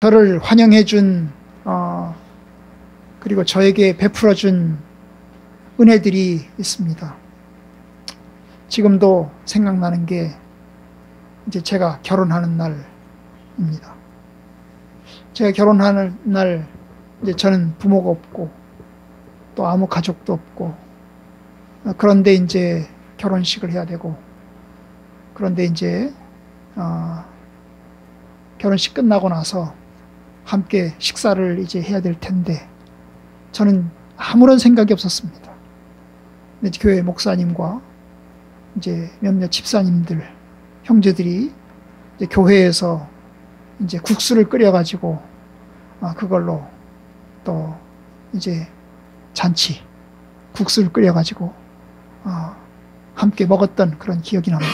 저를 환영해준 그리고 저에게 베풀어준 은혜들이 있습니다. 지금도 생각나는 게 이제 제가 결혼하는 날입니다. 제가 결혼하는 날 이제 저는 부모가 없고 또 아무 가족도 없고 그런데 이제 결혼식을 해야 되고 그런데 이제 결혼식 끝나고 나서 함께 식사를 이제 해야 될 텐데 저는 아무런 생각이 없었습니다. 근데 교회 목사님과 이제 몇몇 집사님들, 형제들이 이제 교회에서 이제 국수를 끓여가지고 그걸로 또 이제 잔치, 국수를 끓여가지고 함께 먹었던 그런 기억이 납니다.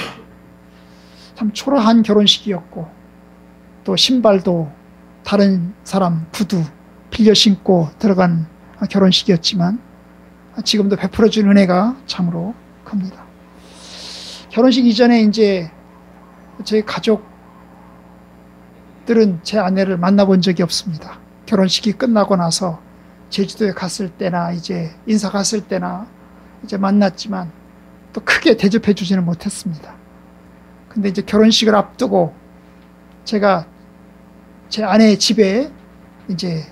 참 초라한 결혼식이었고 또 신발도 다른 사람 구두 빌려 신고 들어간 결혼식이었지만 지금도 베풀어준 은혜가 참으로 큽니다. 결혼식 이전에 이제 저희 가족들은 제 아내를 만나본 적이 없습니다. 결혼식이 끝나고 나서 제주도에 갔을 때나 이제 인사 갔을 때나 이제 만났지만 또 크게 대접해 주지는 못했습니다. 근데 이제 결혼식을 앞두고 제가 제 아내의 집에 이제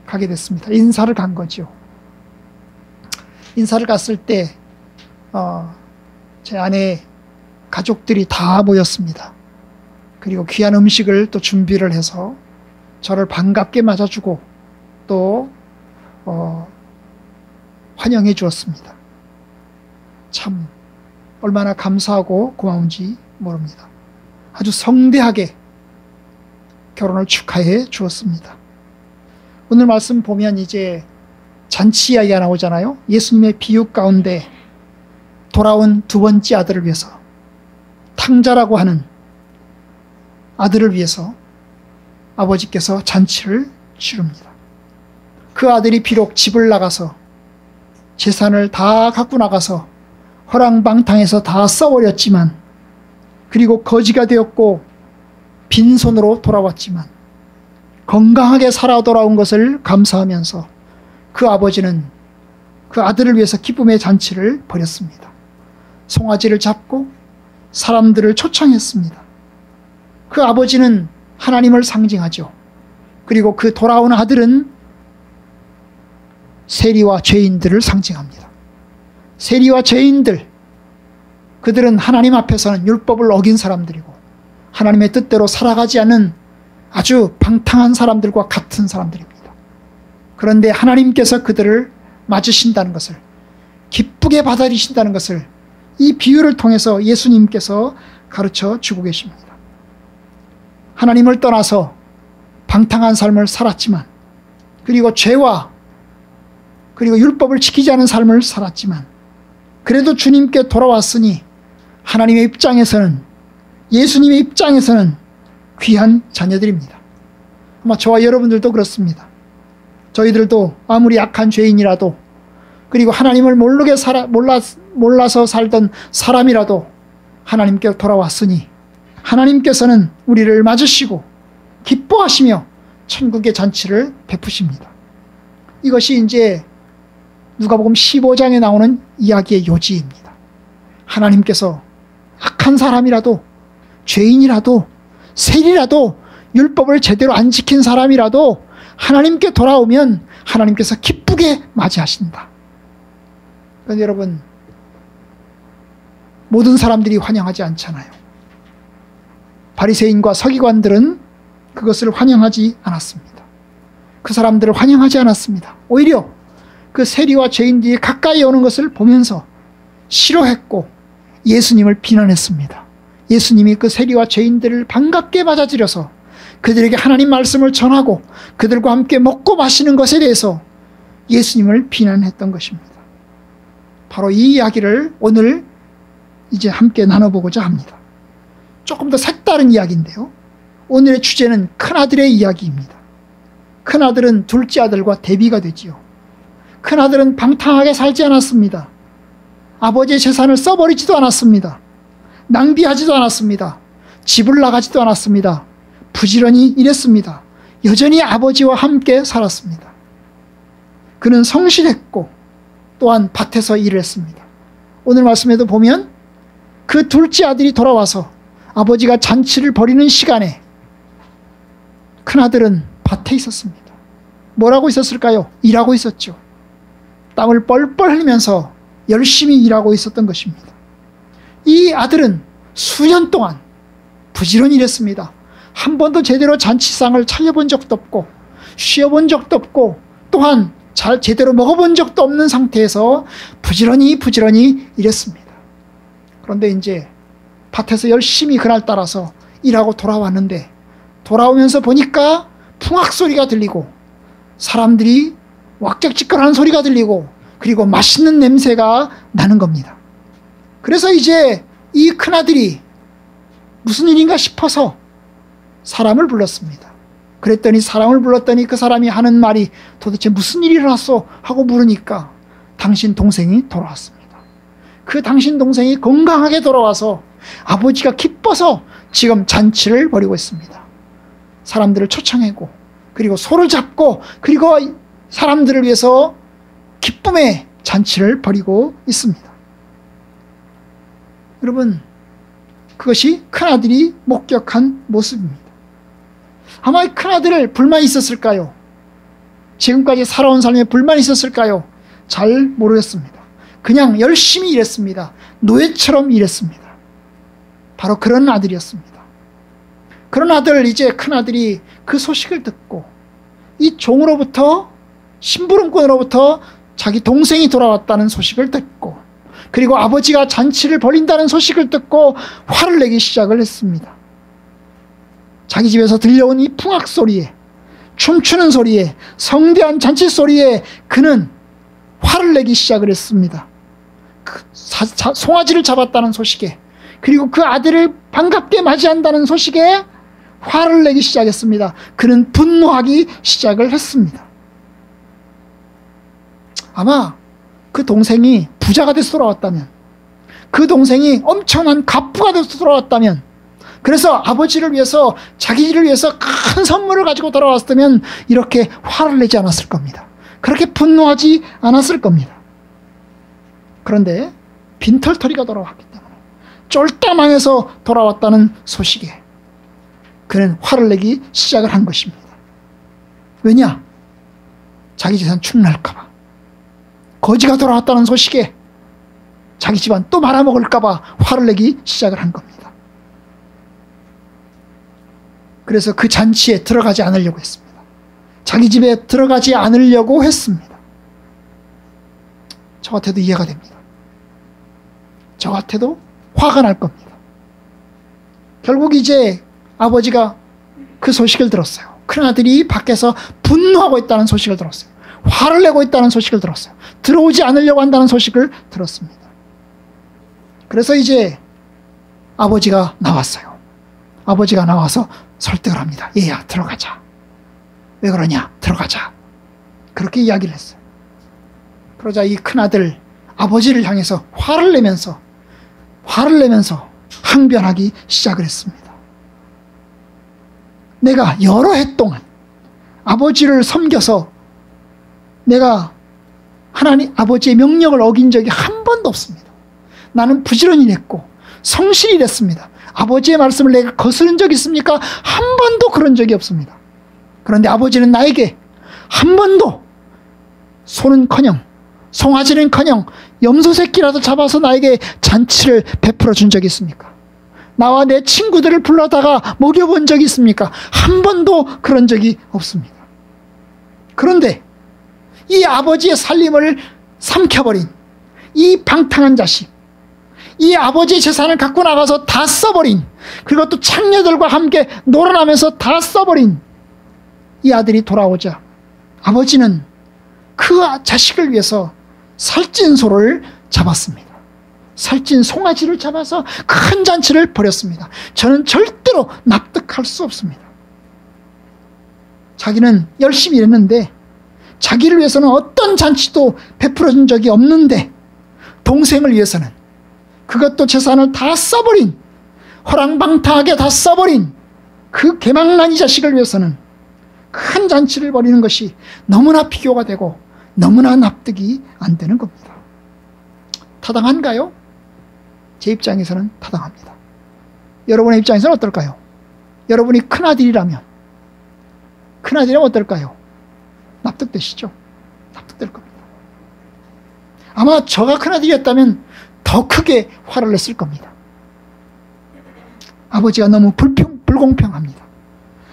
가게 됐습니다. 인사를 간 거죠. 인사를 갔을 때 제 아내의 가족들이 다 모였습니다. 그리고 귀한 음식을 또 준비를 해서 저를 반갑게 맞아주고 또 환영해 주었습니다. 참 얼마나 감사하고 고마운지 모릅니다. 아주 성대하게 결혼을 축하해 주었습니다. 오늘 말씀 보면 이제 잔치 이야기가 나오잖아요. 예수님의 비유 가운데 돌아온 두 번째 아들을 위해서 탕자라고 하는 아들을 위해서 아버지께서 잔치를 치릅니다. 그 아들이 비록 집을 나가서 재산을 다 갖고 나가서 허랑방탕해서 다 써버렸지만 그리고 거지가 되었고 빈손으로 돌아왔지만 건강하게 살아 돌아온 것을 감사하면서 그 아버지는 그 아들을 위해서 기쁨의 잔치를 벌였습니다. 송아지를 잡고 사람들을 초청했습니다. 그 아버지는 하나님을 상징하죠. 그리고 그 돌아온 아들은 세리와 죄인들을 상징합니다. 세리와 죄인들, 그들은 하나님 앞에서는 율법을 어긴 사람들이고 하나님의 뜻대로 살아가지 않는 아주 방탕한 사람들과 같은 사람들입니다. 그런데 하나님께서 그들을 맞으신다는 것을, 기쁘게 받아들이신다는 것을 이 비유를 통해서 예수님께서 가르쳐 주고 계십니다. 하나님을 떠나서 방탕한 삶을 살았지만 그리고 죄와 그리고 율법을 지키지 않은 삶을 살았지만 그래도 주님께 돌아왔으니 하나님의 입장에서는, 예수님의 입장에서는 귀한 자녀들입니다. 아마 저와 여러분들도 그렇습니다. 저희들도 아무리 약한 죄인이라도 그리고 하나님을 몰라서 살던 사람이라도 하나님께 돌아왔으니 하나님께서는 우리를 맞으시고 기뻐하시며 천국의 잔치를 베푸십니다. 이것이 이제 누가복음 15장에 나오는 이야기의 요지입니다. 하나님께서 악한 사람이라도 죄인이라도 세리라도 율법을 제대로 안 지킨 사람이라도 하나님께 돌아오면 하나님께서 기쁘게 맞이하신다. 그런데 여러분, 모든 사람들이 환영하지 않잖아요. 바리새인과 서기관들은 그것을 환영하지 않았습니다. 그 사람들을 환영하지 않았습니다. 오히려 그 세리와 죄인들이 가까이 오는 것을 보면서 싫어했고 예수님을 비난했습니다. 예수님이 그 세리와 죄인들을 반갑게 맞아들여서 그들에게 하나님 말씀을 전하고 그들과 함께 먹고 마시는 것에 대해서 예수님을 비난했던 것입니다. 바로 이 이야기를 오늘 이제 함께 나눠보고자 합니다. 조금 더 색다른 이야기인데요. 오늘의 주제는 큰아들의 이야기입니다. 큰아들은 둘째 아들과 대비가 되지요. 큰아들은 방탕하게 살지 않았습니다. 아버지의 재산을 써버리지도 않았습니다. 낭비하지도 않았습니다. 집을 나가지도 않았습니다. 부지런히 일했습니다. 여전히 아버지와 함께 살았습니다. 그는 성실했고 또한 밭에서 일을 했습니다. 오늘 말씀에도 보면 그 둘째 아들이 돌아와서 아버지가 잔치를 벌이는 시간에 큰아들은 밭에 있었습니다. 뭐라고 있었을까요? 일하고 있었죠. 땀을 뻘뻘 흘리면서 열심히 일하고 있었던 것입니다. 이 아들은 수년 동안 부지런히 일했습니다. 한 번도 제대로 잔치상을 차려본 적도 없고 쉬어본 적도 없고 또한 제대로 먹어본 적도 없는 상태에서 부지런히 일했습니다. 그런데 이제 밭에서 열심히 그날따라서 일하고 돌아왔는데 돌아오면서 보니까 풍악 소리가 들리고 사람들이 왁작지껄하는 소리가 들리고 그리고 맛있는 냄새가 나는 겁니다. 그래서 이제 이 큰아들이 무슨 일인가 싶어서 사람을 불렀습니다. 그랬더니 사람을 불렀더니 그 사람이 하는 말이 도대체 무슨 일이 일어났어? 하고 물으니까 당신 동생이 돌아왔습니다. 그 당신 동생이 건강하게 돌아와서 아버지가 기뻐서 지금 잔치를 벌이고 있습니다. 사람들을 초청하고 그리고 소를 잡고 그리고 사람들을 위해서 기쁨의 잔치를 벌이고 있습니다. 여러분, 그것이 큰아들이 목격한 모습입니다. 아마 이 큰아들 불만이 있었을까요? 지금까지 살아온 삶에 불만이 있었을까요? 잘 모르겠습니다. 그냥 열심히 일했습니다. 노예처럼 일했습니다. 바로 그런 아들이었습니다. 그런 아들, 이제 큰아들이 그 소식을 듣고 이 종으로부터, 심부름꾼으로부터 자기 동생이 돌아왔다는 소식을 듣고 그리고 아버지가 잔치를 벌인다는 소식을 듣고 화를 내기 시작을 했습니다. 자기 집에서 들려온 이 풍악 소리에, 춤추는 소리에, 성대한 잔치 소리에 그는 화를 내기 시작을 했습니다. 송아지를 잡았다는 소식에 그리고 그 아들을 반갑게 맞이한다는 소식에 화를 내기 시작했습니다. 그는 분노하기 시작을 했습니다. 아마 그 동생이 부자가 돼서 돌아왔다면, 그 동생이 엄청난 갑부가 돼서 돌아왔다면, 그래서 아버지를 위해서, 자기 일을 위해서 큰 선물을 가지고 돌아왔다면 이렇게 화를 내지 않았을 겁니다. 그렇게 분노하지 않았을 겁니다. 그런데 빈털터리가 돌아왔기 때문에, 쫄딱 망해서 돌아왔다는 소식에 그는 화를 내기 시작을 한 것입니다. 왜냐? 자기 재산 축날까봐, 거지가 돌아왔다는 소식에 자기 집안 또 말아먹을까봐 화를 내기 시작을 한 겁니다. 그래서 그 잔치에 들어가지 않으려고 했습니다. 자기 집에 들어가지 않으려고 했습니다. 저 같아도 이해가 됩니다. 저 같아도 화가 날 겁니다. 결국 이제 아버지가 그 소식을 들었어요. 큰아들이 밖에서 분노하고 있다는 소식을 들었어요. 화를 내고 있다는 소식을 들었어요. 들어오지 않으려고 한다는 소식을 들었습니다. 그래서 이제 아버지가 나왔어요. 아버지가 나와서 설득을 합니다. 얘야, 들어가자. 왜 그러냐? 들어가자. 그렇게 이야기를 했어요. 그러자 이 큰아들 아버지를 향해서 화를 내면서 항변하기 시작을 했습니다. 내가 여러 해 동안 아버지를 섬겨서 내가 하나님 아버지의 명령을 어긴 적이 한 번도 없습니다. 나는 부지런히 일했고 성실히 일했습니다. 아버지의 말씀을 내가 거스른 적이 있습니까? 한 번도 그런 적이 없습니다. 그런데 아버지는 나에게 한 번도 소는커녕 송아지는커녕 염소 새끼라도 잡아서 나에게 잔치를 베풀어 준 적이 있습니까? 나와 내 친구들을 불러다가 먹여본 적이 있습니까? 한 번도 그런 적이 없습니다. 그런데 이 아버지의 살림을 삼켜버린 이 방탕한 자식, 이 아버지의 재산을 갖고 나가서 다 써버린, 그리고 또 창녀들과 함께 놀아나면서 다 써버린 이 아들이 돌아오자 아버지는 그 자식을 위해서 살찐 소를 잡았습니다. 살찐 송아지를 잡아서 큰 잔치를 벌였습니다. 저는 절대로 납득할 수 없습니다. 자기는 열심히 일했는데, 자기를 위해서는 어떤 잔치도 베풀어 준 적이 없는데, 동생을 위해서는, 그것도 재산을 다 써버린, 호랑방탕하게 다 써버린 그 개망난 이 자식을 위해서는 큰 잔치를 벌이는 것이 너무나 비교가 되고 너무나 납득이 안 되는 겁니다. 타당한가요? 제 입장에서는 타당합니다. 여러분의 입장에서는 어떨까요? 여러분이 큰아들이라면 어떨까요? 납득되시죠? 납득될 겁니다. 아마 저가 큰아들이었다면 더 크게 화를 냈을 겁니다. 아버지가 너무 불공평합니다.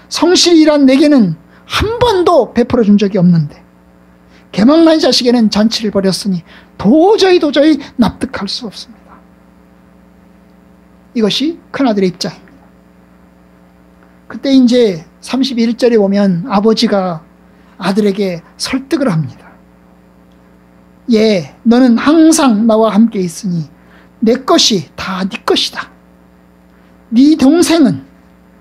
성실이란 내게는 한 번도 베풀어 준 적이 없는데 개망나니 자식에는 잔치를 벌였으니 도저히 납득할 수 없습니다. 이것이 큰아들의 입장입니다. 그때 이제 31절에 보면 아버지가 아들에게 설득을 합니다. 예, 너는 항상 나와 함께 있으니 내 것이 다 네 것이다. 네 동생은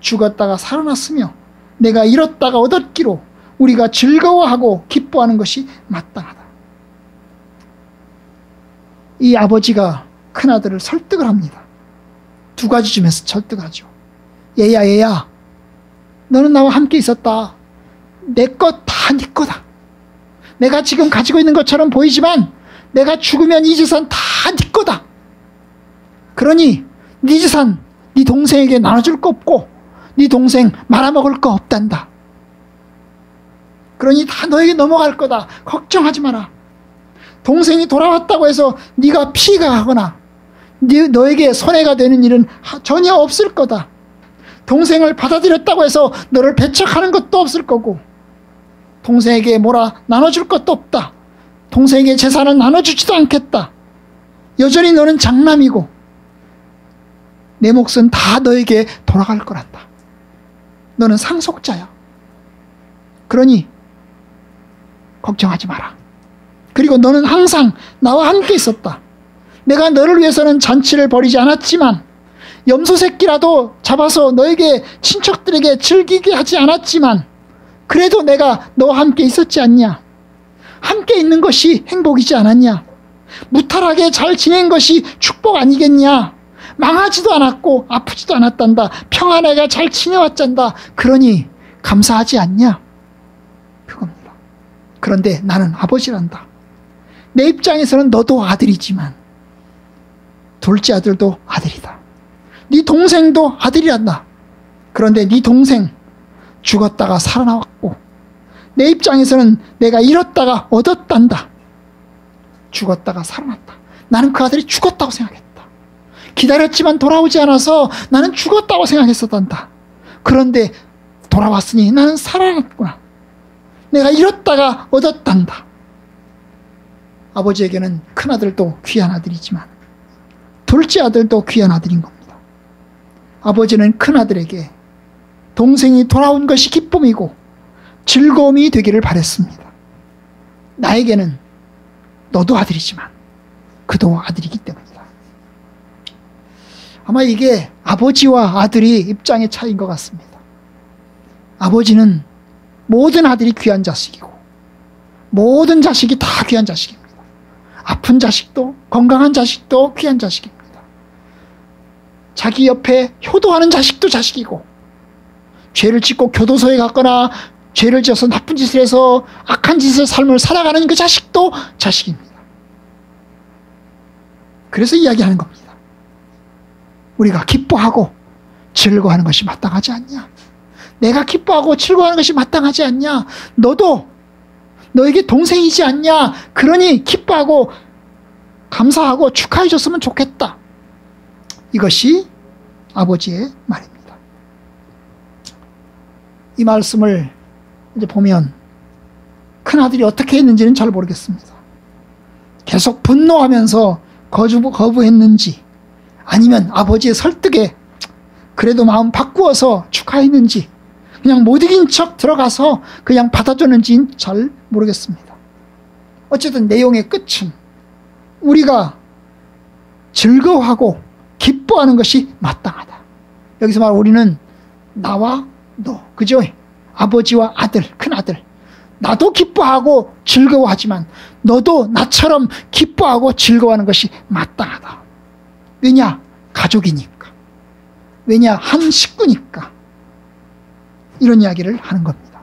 죽었다가 살아났으며 내가 잃었다가 얻었기로 우리가 즐거워하고 기뻐하는 것이 마땅하다. 이 아버지가 큰아들을 설득을 합니다. 두 가지 점에서 설득을 하죠. 얘야 너는 나와 함께 있었다. 내 것 다 네 거다. 내가 지금 가지고 있는 것처럼 보이지만 내가 죽으면 이 재산 다 네 거다. 그러니 네 재산 네 동생에게 나눠줄 거 없고 네 동생 말아먹을 거 없단다. 그러니 다 너에게 넘어갈 거다. 걱정하지 마라. 동생이 돌아왔다고 해서 네가 피해가 하거나 너에게 손해가 되는 일은 전혀 없을 거다. 동생을 받아들였다고 해서 너를 배척하는 것도 없을 거고 동생에게 뭐라 나눠줄 것도 없다. 동생에게 재산을 나눠주지도 않겠다. 여전히 너는 장남이고 내 몫은 다 너에게 돌아갈 거란다. 너는 상속자야. 그러니 걱정하지 마라. 그리고 너는 항상 나와 함께 있었다. 내가 너를 위해서는 잔치를 벌이지 않았지만 염소 새끼라도 잡아서 너에게 친척들에게 즐기게 하지 않았지만 그래도 내가 너와 함께 있었지 않냐. 함께 있는 것이 행복이지 않았냐. 무탈하게 잘 지낸 것이 축복 아니겠냐. 망하지도 않았고 아프지도 않았단다. 평안하게 잘 지내왔단다. 그러니 감사하지 않냐. 그겁니다. 그런데 나는 아버지란다. 내 입장에서는 너도 아들이지만 둘째 아들도 아들이다. 네 동생도 아들이란다. 그런데 네 동생 죽었다가 살아나왔고 내 입장에서는 내가 잃었다가 얻었단다. 죽었다가 살아났다. 나는 그 아들이 죽었다고 생각했다. 기다렸지만 돌아오지 않아서 나는 죽었다고 생각했었단다. 그런데 돌아왔으니 나는 살아났구나. 내가 잃었다가 얻었단다. 아버지에게는 큰아들도 귀한 아들이지만 둘째 아들도 귀한 아들인 겁니다. 아버지는 큰아들에게 동생이 돌아온 것이 기쁨이고 즐거움이 되기를 바랬습니다. 나에게는 너도 아들이지만 그도 아들이기 때문이다. 아마 이게 아버지와 아들이 입장의 차이인 것 같습니다. 아버지는 모든 아들이 귀한 자식이고 모든 자식이 다 귀한 자식입니다. 아픈 자식도 건강한 자식도 귀한 자식입니다. 자기 옆에 효도하는 자식도 자식이고 죄를 짓고 교도소에 갔거나 죄를 지어서 나쁜 짓을 해서 악한 짓을 삶을 살아가는 그 자식도 자식입니다. 그래서 이야기하는 겁니다. 우리가 기뻐하고 즐거워하는 것이 마땅하지 않냐. 내가 기뻐하고 즐거워하는 것이 마땅하지 않냐. 너도 너에게 동생이지 않냐. 그러니 기뻐하고 감사하고 축하해 줬으면 좋겠다. 이것이 아버지의 말입니다. 이 말씀을 이제 보면 큰아들이 어떻게 했는지는 잘 모르겠습니다. 계속 분노하면서 거부했는지 아니면 아버지의 설득에 그래도 마음 바꾸어서 축하했는지 그냥 못 이긴 척 들어가서 그냥 받아줬는지는 잘 모르겠습니다. 어쨌든 내용의 끝은 우리가 즐거워하고 기뻐하는 것이 마땅하다. 여기서 말 우리는 나와 너, 그죠? 아버지와 아들, 큰아들. 나도 기뻐하고 즐거워하지만 너도 나처럼 기뻐하고 즐거워하는 것이 마땅하다. 왜냐? 가족이니까. 왜냐? 한 식구니까. 이런 이야기를 하는 겁니다.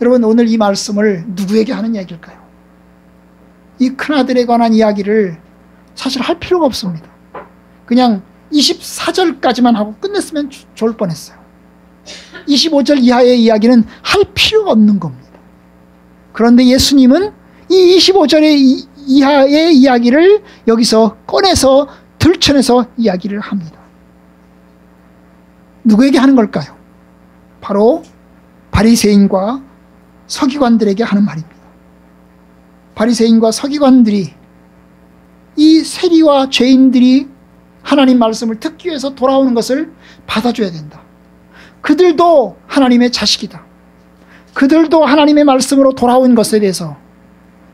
여러분, 오늘 이 말씀을 누구에게 하는 이야기일까요? 이 큰아들에 관한 이야기를 사실 할 필요가 없습니다. 그냥 24절까지만 하고 끝냈으면 좋을 뻔했어요. 25절 이하의 이야기는 할 필요가 없는 겁니다. 그런데 예수님은 이 25절의 이하의 이야기를 여기서 꺼내서 들춰내서 이야기를 합니다. 누구에게 하는 걸까요? 바로 바리새인과 서기관들에게 하는 말입니다. 바리새인과 서기관들이, 이 세리와 죄인들이 하나님 말씀을 듣기 위해서 돌아오는 것을 받아줘야 된다. 그들도 하나님의 자식이다. 그들도 하나님의 말씀으로 돌아온 것에 대해서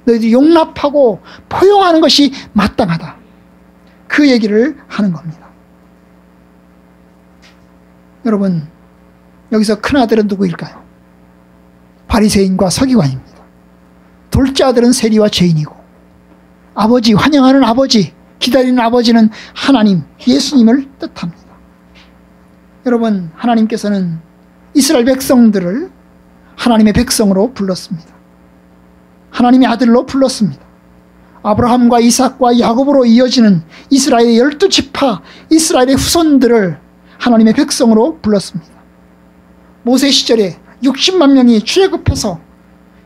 너희들이 용납하고 포용하는 것이 마땅하다. 그 얘기를 하는 겁니다. 여러분, 여기서 큰아들은 누구일까요? 바리새인과 서기관입니다. 둘째 아들은 세리와 죄인이고, 아버지, 환영하는 아버지, 기다리는 아버지는 하나님, 예수님을 뜻합니다. 여러분, 하나님께서는 이스라엘 백성들을 하나님의 백성으로 불렀습니다. 하나님의 아들로 불렀습니다. 아브라함과 이삭과 야곱으로 이어지는 이스라엘의 12지파, 이스라엘의 후손들을 하나님의 백성으로 불렀습니다. 모세 시절에 60만 명이 출애굽해서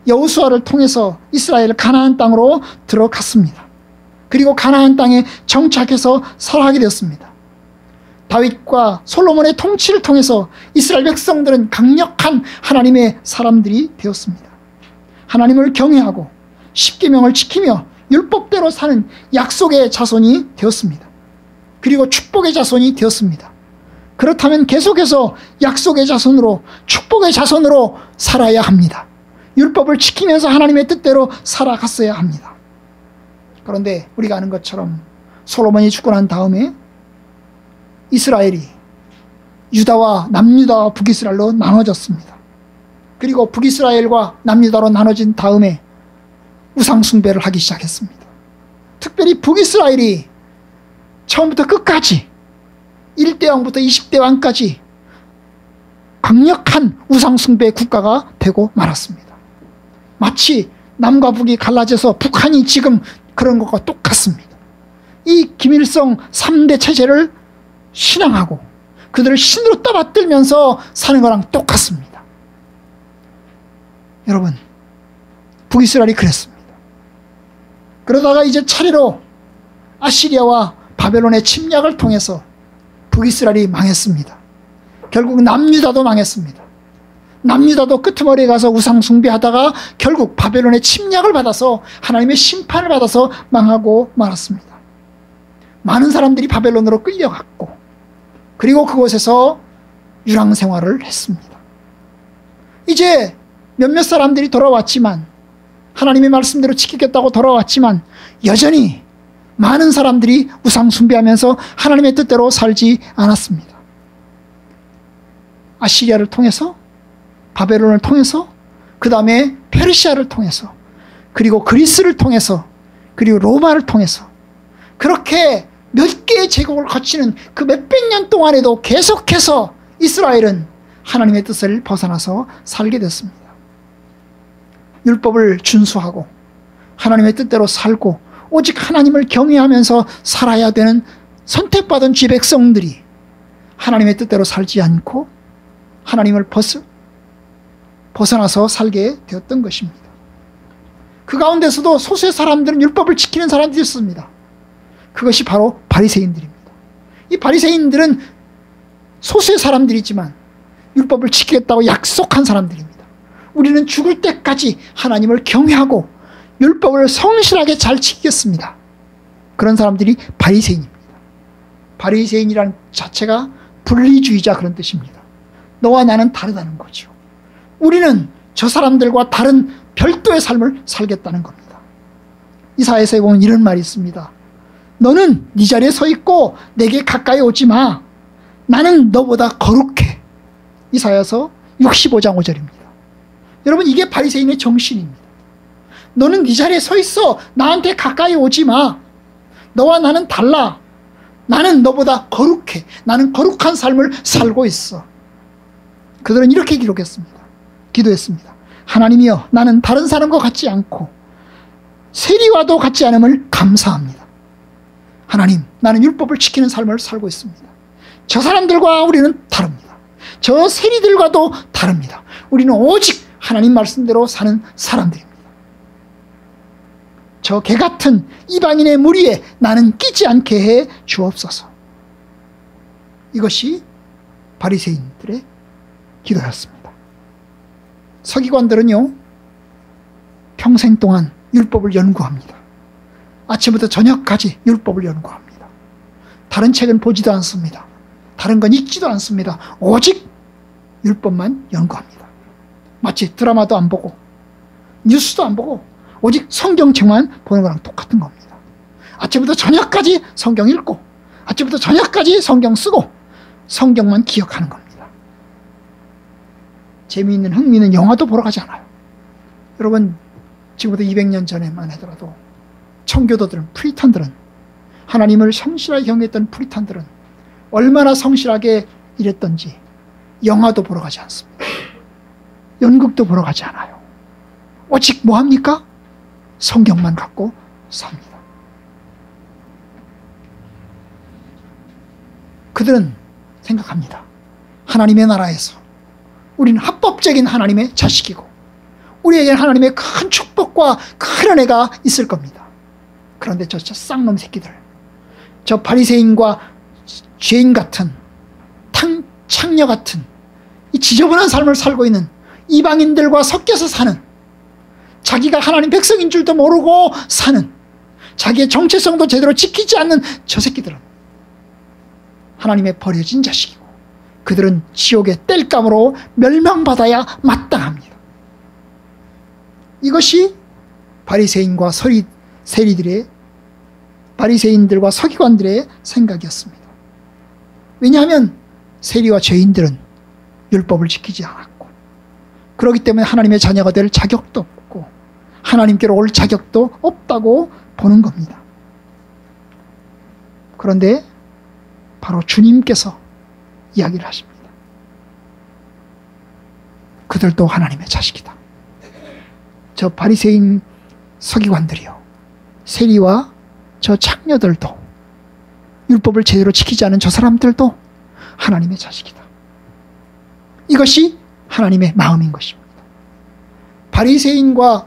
여호수아를 통해서 이스라엘 가나안 땅으로 들어갔습니다. 그리고 가나안 땅에 정착해서 살아가게 되었습니다. 다윗과 솔로몬의 통치를 통해서 이스라엘 백성들은 강력한 하나님의 사람들이 되었습니다. 하나님을 경외하고 십계명을 지키며 율법대로 사는 약속의 자손이 되었습니다. 그리고 축복의 자손이 되었습니다. 그렇다면 계속해서 약속의 자손으로, 축복의 자손으로 살아야 합니다. 율법을 지키면서 하나님의 뜻대로 살아갔어야 합니다. 그런데 우리가 아는 것처럼 솔로몬이 죽고 난 다음에 이스라엘이 유다와 남유다와 북이스라엘로 나눠졌습니다. 그리고 북이스라엘과 남유다로 나눠진 다음에 우상숭배를 하기 시작했습니다. 특별히 북이스라엘이 처음부터 끝까지 1대 왕부터 20대 왕까지 강력한 우상숭배 국가가 되고 말았습니다. 마치 남과 북이 갈라져서 북한이 지금 그런 것과 똑같습니다. 이 김일성 3대 체제를 신앙하고 그들을 신으로 떠받들면서 사는 거랑 똑같습니다. 여러분, 북이스라엘이 그랬습니다. 그러다가 이제 차례로 아시리아와 바벨론의 침략을 통해서 북이스라엘이 망했습니다. 결국 남유다도 망했습니다. 남유다도 끄트머리에 가서 우상 숭배하다가 결국 바벨론의 침략을 받아서 하나님의 심판을 받아서 망하고 말았습니다. 많은 사람들이 바벨론으로 끌려갔고, 그리고 그곳에서 유랑 생활을 했습니다. 이제 몇몇 사람들이 돌아왔지만, 하나님의 말씀대로 지키겠다고 돌아왔지만 여전히 많은 사람들이 우상 숭배하면서 하나님의 뜻대로 살지 않았습니다. 아시리아를 통해서, 바벨론을 통해서, 그 다음에 페르시아를 통해서, 그리고 그리스를 통해서, 그리고 로마를 통해서, 그렇게 몇 개의 제국을 거치는 그 몇백 년 동안에도 계속해서 이스라엘은 하나님의 뜻을 벗어나서 살게 됐습니다. 율법을 준수하고 하나님의 뜻대로 살고 오직 하나님을 경외하면서 살아야 되는 선택받은 지 백성들이 하나님의 뜻대로 살지 않고 하나님을 벗어나서 살게 되었던 것입니다. 그 가운데서도 소수의 사람들은 율법을 지키는 사람들이 있습니다. 그것이 바로 바리새인들입니다. 이 바리새인들은 소수의 사람들이지만 율법을 지키겠다고 약속한 사람들입니다. 우리는 죽을 때까지 하나님을 경외하고 율법을 성실하게 잘 지키겠습니다. 그런 사람들이 바리새인입니다. 바리새인이라는 자체가 분리주의자 그런 뜻입니다. 너와 나는 다르다는 거죠. 우리는 저 사람들과 다른 별도의 삶을 살겠다는 겁니다. 이사야서에 보면 이런 말이 있습니다. 너는 네 자리에 서 있고 내게 가까이 오지 마. 나는 너보다 거룩해. 이사야서 65장 5절입니다. 여러분, 이게 바리새인의 정신입니다. 너는 네 자리에 서 있어. 나한테 가까이 오지 마. 너와 나는 달라. 나는 너보다 거룩해. 나는 거룩한 삶을 살고 있어. 그들은 이렇게 기도했습니다. 하나님이여, 나는 다른 사람과 같지 않고 세리와도 같지 않음을 감사합니다. 하나님, 나는 율법을 지키는 삶을 살고 있습니다. 저 사람들과 우리는 다릅니다. 저 세리들과도 다릅니다. 우리는 오직 하나님 말씀대로 사는 사람들입니다. 저 개같은 이방인의 무리에 나는 끼지 않게 해 주옵소서. 이것이 바리새인들의 기도였습니다. 서기관들은요, 평생 동안 율법을 연구합니다. 아침부터 저녁까지 율법을 연구합니다. 다른 책은 보지도 않습니다. 다른 건 읽지도 않습니다. 오직 율법만 연구합니다. 마치 드라마도 안 보고 뉴스도 안 보고 오직 성경책만 보는 거랑 똑같은 겁니다. 아침부터 저녁까지 성경 읽고 아침부터 저녁까지 성경 쓰고 성경만 기억하는 겁니다. 재미있는 흥미있는 영화도 보러 가지 않아요. 여러분, 지금부터 200년 전에만 하더라도 청교도들은, 프리탄들은, 하나님을 성실하게 경외했던 프리탄들은 얼마나 성실하게 일했던지 영화도 보러 가지 않습니다. 연극도 보러 가지 않아요. 오직 뭐합니까? 성경만 갖고 삽니다. 그들은 생각합니다. 하나님의 나라에서 우리는 합법적인 하나님의 자식이고 우리에게는 하나님의 큰 축복과 큰 은혜가 있을 겁니다. 그런데 저 쌍놈 새끼들, 저 바리새인과 죄인 같은 창녀 같은 이 지저분한 삶을 살고 있는 이방인들과 섞여서 사는, 자기가 하나님 백성인 줄도 모르고 사는, 자기의 정체성도 제대로 지키지 않는 저 새끼들은 하나님의 버려진 자식이고 그들은 지옥의 땔감으로 멸망받아야 마땅합니다. 이것이 바리새인과 세리들의, 바리새인들과 서기관들의 생각이었습니다. 왜냐하면 세리와 죄인들은 율법을 지키지 않았고 그렇기 때문에 하나님의 자녀가 될 자격도 없고 하나님께로 올 자격도 없다고 보는 겁니다. 그런데 바로 주님께서 이야기를 하십니다. 그들도 하나님의 자식이다. 저 바리새인 서기관들이요, 세리와 저 창녀들도, 율법을 제대로 지키지 않은 저 사람들도 하나님의 자식이다. 이것이 하나님의 마음인 것입니다. 바리새인과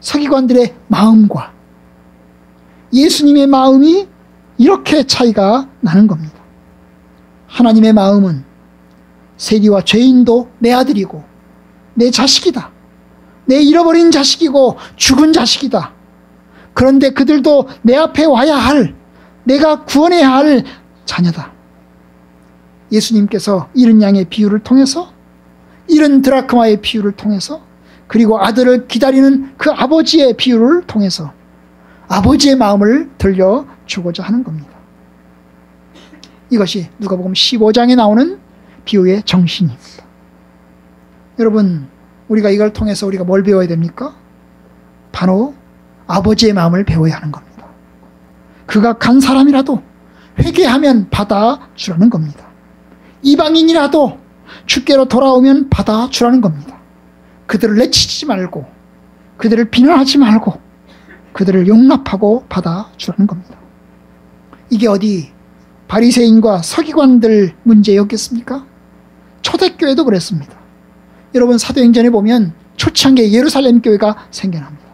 서기관들의 마음과 예수님의 마음이 이렇게 차이가 나는 겁니다. 하나님의 마음은 세리와 죄인도 내 아들이고 내 자식이다. 내 잃어버린 자식이고 죽은 자식이다. 그런데 그들도 내 앞에 와야 할, 내가 구원해야 할 자녀다. 예수님께서 잃은 양의 비유를 통해서, 잃은 드라크마의 비유를 통해서, 그리고 아들을 기다리는 그 아버지의 비유를 통해서 아버지의 마음을 들려주고자 하는 겁니다. 이것이 누가복음 15장에 나오는 비유의 정신입니다. 여러분, 우리가 이걸 통해서 우리가 뭘 배워야 됩니까? 바로 아버지의 마음을 배워야 하는 겁니다. 그가 간 사람이라도 회개하면 받아주라는 겁니다. 이방인이라도 주께로 돌아오면 받아주라는 겁니다. 그들을 내치지 말고, 그들을 비난하지 말고, 그들을 용납하고 받아주라는 겁니다. 이게 어디 바리새인과 서기관들 문제였겠습니까? 초대교회도 그랬습니다. 여러분, 사도행전에 보면 초창기에 예루살렘 교회가 생겨납니다.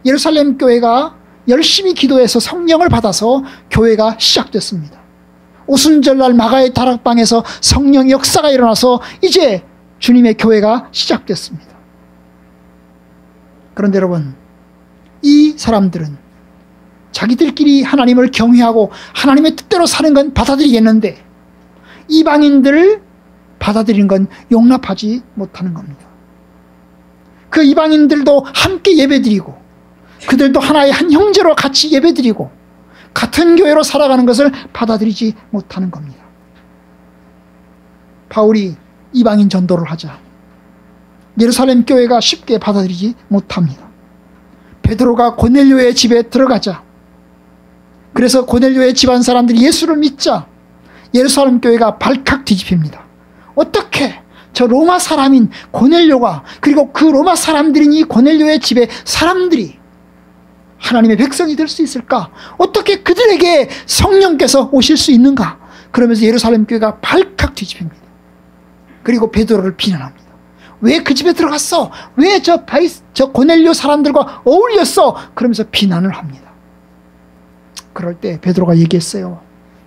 예루살렘 교회가 열심히 기도해서 성령을 받아서 교회가 시작됐습니다. 오순절날 마가의 다락방에서 성령 역사가 일어나서 이제 주님의 교회가 시작됐습니다. 그런데 여러분, 이 사람들은 자기들끼리 하나님을 경외하고 하나님의 뜻대로 사는 건 받아들이겠는데 이방인들을 받아들이는 건 용납하지 못하는 겁니다. 그 이방인들도 함께 예배드리고 그들도 하나의 한 형제로 같이 예배드리고 같은 교회로 살아가는 것을 받아들이지 못하는 겁니다. 바울이 이방인 전도를 하자 예루살렘 교회가 쉽게 받아들이지 못합니다. 베드로가 고넬료의 집에 들어가자, 그래서 고넬료의 집안 사람들이 예수를 믿자 예루살렘 교회가 발칵 뒤집힙니다. 어떻게 저 로마 사람인 고넬료가, 그리고 그 로마 사람들인 이 고넬료의 집에 사람들이 하나님의 백성이 될 수 있을까? 어떻게 그들에게 성령께서 오실 수 있는가? 그러면서 예루살렘 교회가 발칵 뒤집힙니다. 그리고 베드로를 비난합니다. 왜 그 집에 들어갔어? 왜 저 고넬료 사람들과 어울렸어? 그러면서 비난을 합니다. 그럴 때 베드로가 얘기했어요.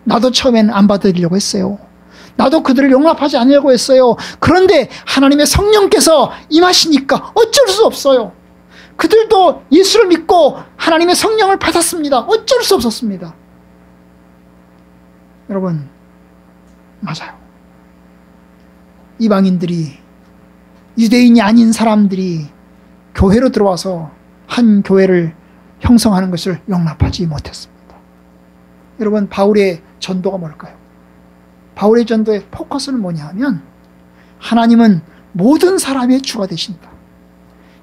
나도 처음엔 안 받아들이려고 했어요. 나도 그들을 용납하지 않으려고 했어요. 그런데 하나님의 성령께서 임하시니까 어쩔 수 없어요. 그들도 예수를 믿고 하나님의 성령을 받았습니다. 어쩔 수 없었습니다. 여러분, 맞아요. 이방인들이, 유대인이 아닌 사람들이 교회로 들어와서 한 교회를 형성하는 것을 용납하지 못했습니다. 여러분, 바울의 전도가 뭘까요? 바울의 전도의 포커스는 뭐냐 하면, 하나님은 모든 사람의 주가 되신다.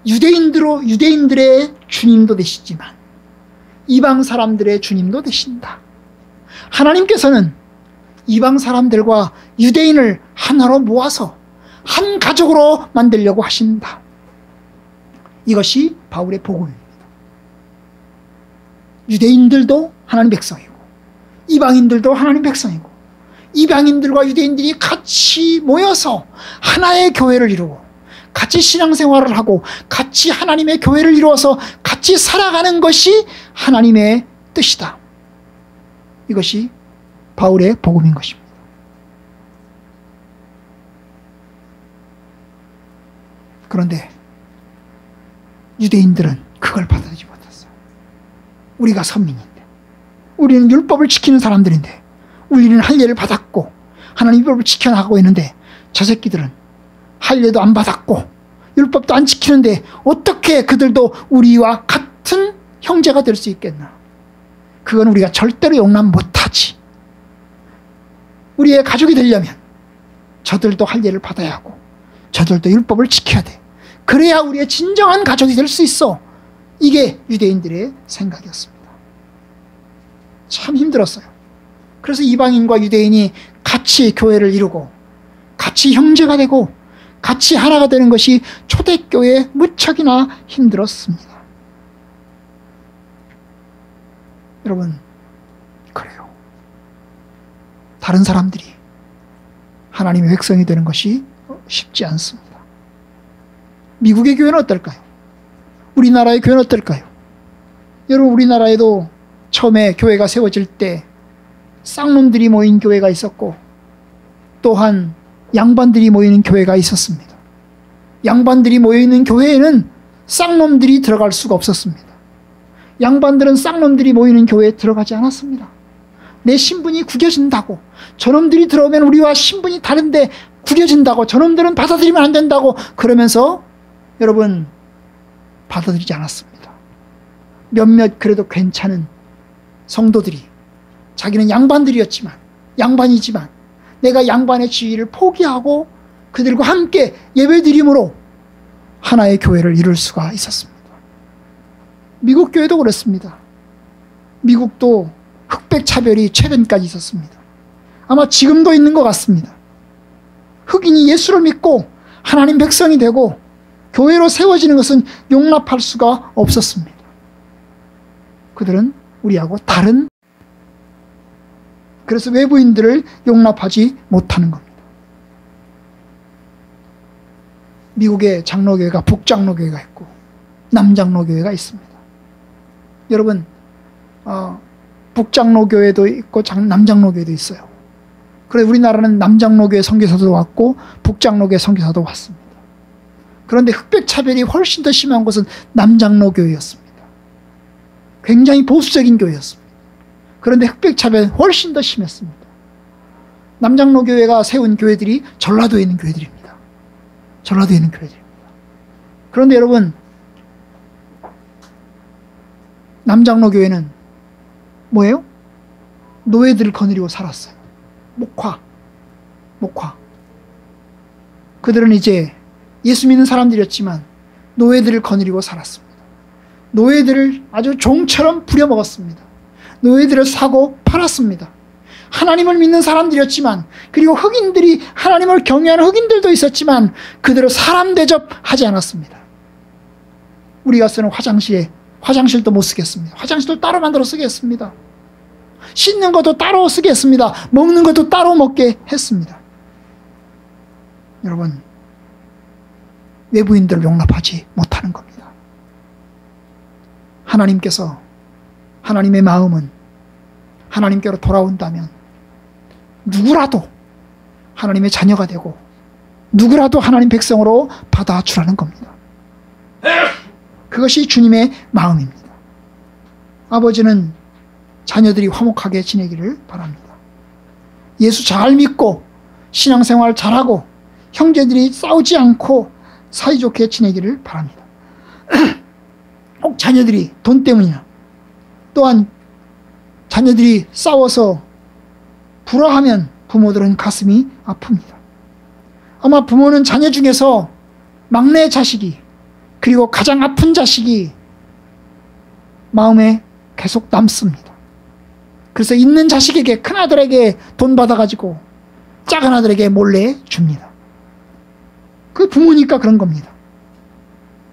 유대인들의 주님도 되시지만 이방 사람들의 주님도 되신다. 하나님께서는 이방 사람들과 유대인을 하나로 모아서 한 가족으로 만들려고 하신다. 이것이 바울의 복음입니다. 유대인들도 하나님 백성이고 이방인들도 하나님 백성이고, 이방인들과 유대인들이 같이 모여서 하나의 교회를 이루고 같이 신앙생활을 하고 같이 하나님의 교회를 이루어서 같이 살아가는 것이 하나님의 뜻이다. 이것이 바울의 복음인 것입니다. 그런데 유대인들은 그걸 받아들이지 못했어요. 우리가 선민인데, 우리는 율법을 지키는 사람들인데, 우리는 할례를 받았고 하나님 율법을 지켜나가고 있는데, 저 새끼들은 할례도 안 받았고 율법도 안 지키는데 어떻게 그들도 우리와 같은 형제가 될 수 있겠나? 그건 우리가 절대로 용납 못하지. 우리의 가족이 되려면 저들도 할례를 받아야 하고 저들도 율법을 지켜야 돼. 그래야 우리의 진정한 가족이 될 수 있어. 이게 유대인들의 생각이었습니다. 참 힘들었어요. 그래서 이방인과 유대인이 같이 교회를 이루고 같이 형제가 되고 같이 하나가 되는 것이 초대교회에 무척이나 힘들었습니다. 여러분, 그래요. 다른 사람들이 하나님의 백성이 되는 것이 쉽지 않습니다. 미국의 교회는 어떨까요? 우리나라의 교회는 어떨까요? 여러분, 우리나라에도 처음에 교회가 세워질 때 쌍놈들이 모인 교회가 있었고, 또한 양반들이 모이는 교회가 있었습니다. 양반들이 모여있는 교회에는 쌍놈들이 들어갈 수가 없었습니다. 양반들은 쌍놈들이 모이는 교회에 들어가지 않았습니다. 내 신분이 구겨진다고, 저놈들이 들어오면 우리와 신분이 다른데 구겨진다고, 저놈들은 받아들이면 안 된다고 그러면서 여러분 받아들이지 않았습니다. 몇몇 그래도 괜찮은 성도들이 자기는 양반이지만 내가 양반의 지위를 포기하고 그들과 함께 예배드림으로 하나의 교회를 이룰 수가 있었습니다. 미국 교회도 그렇습니다. 미국도 흑백 차별이 최근까지 있었습니다. 아마 지금도 있는 것 같습니다. 흑인이 예수를 믿고 하나님 백성이 되고 교회로 세워지는 것은 용납할 수가 없었습니다. 그들은 우리하고 다른, 그래서 외부인들을 용납하지 못하는 겁니다. 미국의 장로교회가 북장로교회가 있고 남장로교회가 있습니다. 여러분, 북장로교회도 있고 남장로교회도 있어요. 그래서 우리나라는 남장로교회 선교사도 왔고 북장로교회 선교사도 왔습니다. 그런데 흑백차별이 훨씬 더 심한 곳은 남장로교회였습니다. 굉장히 보수적인 교회였습니다. 그런데 흑백차별이 훨씬 더 심했습니다. 남장로교회가 세운 교회들이 전라도에 있는 교회들입니다. 전라도에 있는 교회들입니다. 그런데 여러분, 남장로교회는 뭐예요? 노예들을 거느리고 살았어요. 목화. 그들은 이제 예수 믿는 사람들이었지만 노예들을 거느리고 살았습니다. 노예들을 아주 종처럼 부려먹었습니다. 노예들을 사고 팔았습니다. 하나님을 믿는 사람들이었지만, 그리고 흑인들이 하나님을 경외하는 흑인들도 있었지만 그들을 사람 대접하지 않았습니다. 우리가 쓰는 화장실도 못 쓰겠습니다. 화장실도 따로 만들어 쓰겠습니다. 씻는 것도 따로 쓰겠습니다. 먹는 것도 따로 먹게 했습니다. 여러분, 외부인들을 용납하지 못하는 겁니다. 하나님의 마음은 하나님께로 돌아온다면 누구라도 하나님의 자녀가 되고 누구라도 하나님 백성으로 받아주라는 겁니다. 그것이 주님의 마음입니다. 아버지는 자녀들이 화목하게 지내기를 바랍니다. 예수 잘 믿고 신앙생활 잘하고 형제들이 싸우지 않고 사이좋게 지내기를 바랍니다. 혹 자녀들이 돈 때문이나 또한 자녀들이 싸워서 불화하면 부모들은 가슴이 아픕니다. 아마 부모는 자녀 중에서 막내 자식이, 그리고 가장 아픈 자식이 마음에 계속 남습니다. 그래서 있는 자식에게, 큰아들에게 돈 받아가지고 작은아들에게 몰래 줍니다. 그 부모니까 그런 겁니다.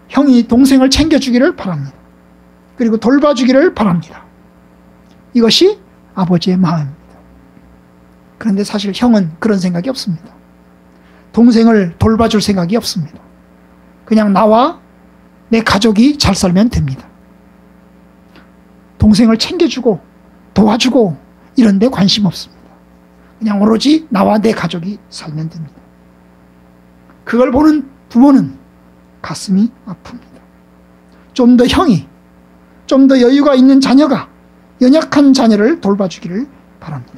형이 동생을 챙겨주기를 바랍니다. 그리고 돌봐주기를 바랍니다. 이것이 아버지의 마음입니다. 그런데 사실 형은 그런 생각이 없습니다. 동생을 돌봐줄 생각이 없습니다. 그냥 나와 내 가족이 잘 살면 됩니다. 동생을 챙겨주고 도와주고 이런 데 관심 없습니다. 그냥 오로지 나와 내 가족이 살면 됩니다. 그걸 보는 부모는 가슴이 아픕니다. 좀 더 형이, 좀 더 여유가 있는 자녀가 연약한 자녀를 돌봐주기를 바랍니다.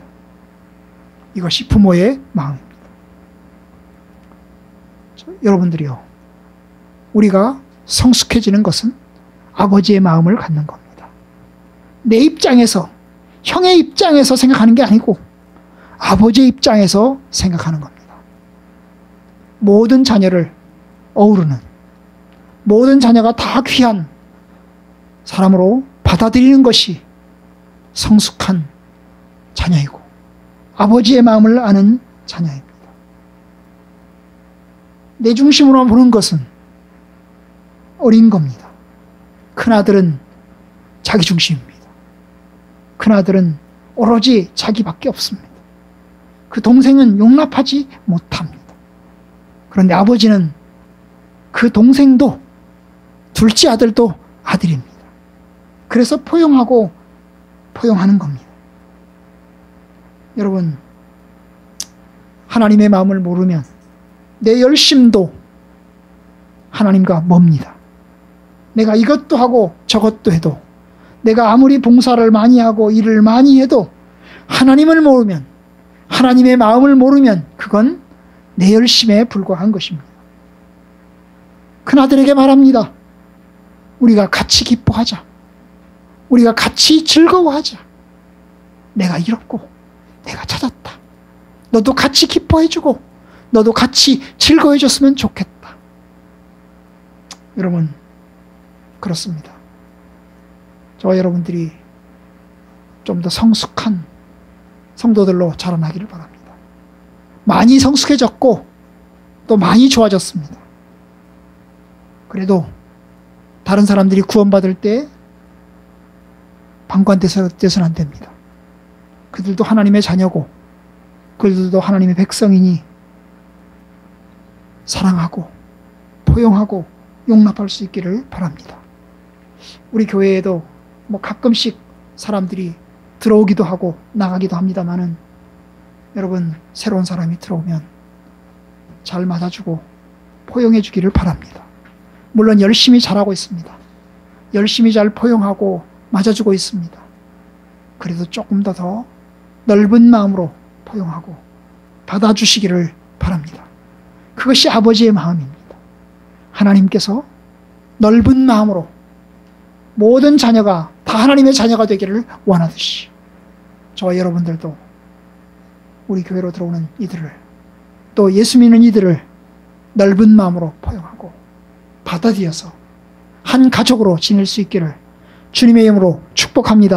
이것이 부모의 마음입니다. 여러분들이요, 우리가 성숙해지는 것은 아버지의 마음을 갖는 겁니다. 내 입장에서, 형의 입장에서 생각하는 게 아니고 아버지의 입장에서 생각하는 겁니다. 모든 자녀를 어우르는, 모든 자녀가 다 귀한 사람으로 받아들이는 것이 성숙한 자녀이고 아버지의 마음을 아는 자녀입니다. 내 중심으로만 보는 것은 어린 겁니다. 큰아들은 자기 중심입니다. 큰아들은 오로지 자기밖에 없습니다. 그 동생은 용납하지 못합니다. 그런데 아버지는 그 동생도, 둘째 아들도 아들입니다. 그래서 포용하고 포용하는 겁니다. 여러분, 하나님의 마음을 모르면 내 열심도 하나님과 멉니다. 내가 이것도 하고 저것도 해도, 내가 아무리 봉사를 많이 하고 일을 많이 해도 하나님을 모르면, 하나님의 마음을 모르면 그건 내 열심에 불과한 것입니다. 큰아들에게 말합니다. 우리가 같이 기뻐하자. 우리가 같이 즐거워하자. 내가 잃었고 내가 찾았다. 너도 같이 기뻐해주고 너도 같이 즐거워해줬으면 좋겠다. 여러분, 그렇습니다. 저와 여러분들이 좀 더 성숙한 성도들로 자라나기를 바랍니다. 많이 성숙해졌고 또 많이 좋아졌습니다. 그래도 다른 사람들이 구원받을 때 방관돼서는 안 됩니다. 그들도 하나님의 자녀고 그들도 하나님의 백성이니 사랑하고 포용하고 용납할 수 있기를 바랍니다. 우리 교회에도 뭐 가끔씩 사람들이 들어오기도 하고 나가기도 합니다만은, 여러분, 새로운 사람이 들어오면 잘 맞아주고 포용해 주기를 바랍니다. 물론 열심히 잘하고 있습니다. 열심히 잘 포용하고 맞아주고 있습니다. 그래도 조금 더 넓은 마음으로 포용하고 받아주시기를 바랍니다. 그것이 아버지의 마음입니다. 하나님께서 넓은 마음으로 모든 자녀가 다 하나님의 자녀가 되기를 원하듯이 저와 여러분들도 우리 교회로 들어오는 이들을, 또 예수 믿는 이들을 넓은 마음으로 포용하고 받아들여서 한 가족으로 지낼 수 있기를 주님의 이름으로 축복합니다.